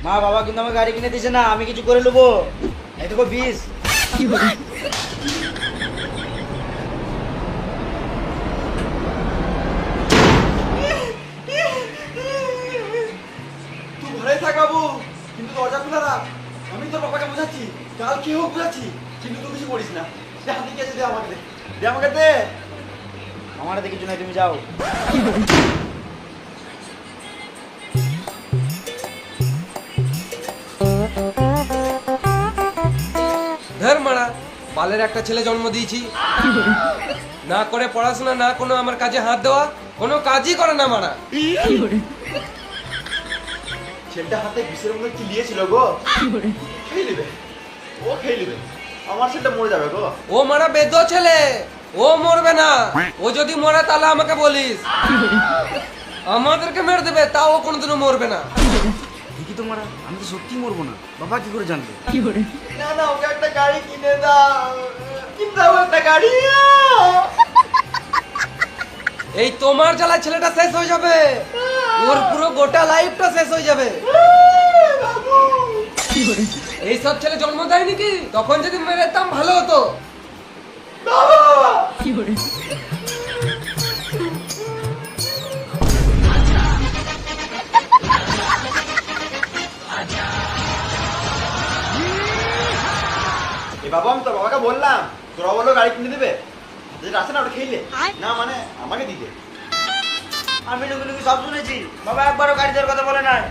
মা বাবা কিন্তু আমার গাড়ি কিনে দিয়েছে না, আমি কিছু করে নেবো। এই দেখো 20। তুই ঘরে থাকাবো কিন্তু দরজা খোলা রাখ। আমি তোর বাবাকে বোঝাচ্ছি, কাল কি হোক বোঝাচ্ছি, কিন্তু তুই কিছু করিস না। দে হাতে গেছে, দে আমাকে দে, দে আমাকে দে। আমার হাতে কিছু নাই, তুমি যাও। ধর মারা বালের একটা ছেলে জন্ম দিয়েছি, না করে পড়াশোনা, না কোনো আমার কাজে হাত দেওয়া, কোনো কাজই করে না মারা। ছেলেটা হাতে বিষের মধ্যে চিলিয়েছিল গো, খেয়ে নেবে, ও খেয়ে নেবে। আমার ছেলেটা মরে যাবে গো। ও মারা বেদ্য ছেলে, ও মরবে না। ও যদি মরে তাহলে আমাকে বলিস, আমাদেরকে মেরে দেবে, তাও ও কোনোদিনও মরবে না। দেখি তো মারা, আমি তো সত্যি মরবো না। বাবা কি করে জানবে? না না, ওকে একটা গাড়ি কিনে দাও, কিনে দাও একটা গাড়ি। এই তোমার জ্বালায় ছেলেটা শেষ হয়ে যাবে, ওর পুরো গোটা লাইফটা শেষ হয়ে যাবে। এইসব ছেলে জন্ম দেয়নি কি? তখন যদি মেরেতাম ভালো হতো। এ বাবা, আমি তোর বাবাকে বললাম, তোরা বললো গাড়ি কিনে দেবে, যেটা আছে না ওটা খেলে না, মানে আমাকে দিতে। আমি লুকি সব শুনেছি। বাবা একবারও গাড়ি দেওয়ার কথা বলে নাই।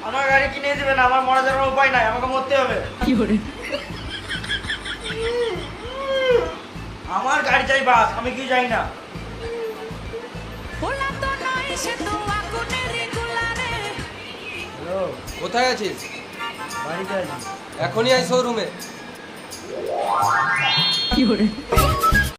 আমার গাড়ি কিনে দেবে না, আমার মরা যাওয়ার উপায় নাই, আমাকে মরতে হবে। আমার গাড়ি চাই বাস, আমি কি যাই না। হ্যালো, কোথায় আছিস? বাড়িতে আছি। এখনই আয় শোরুমে।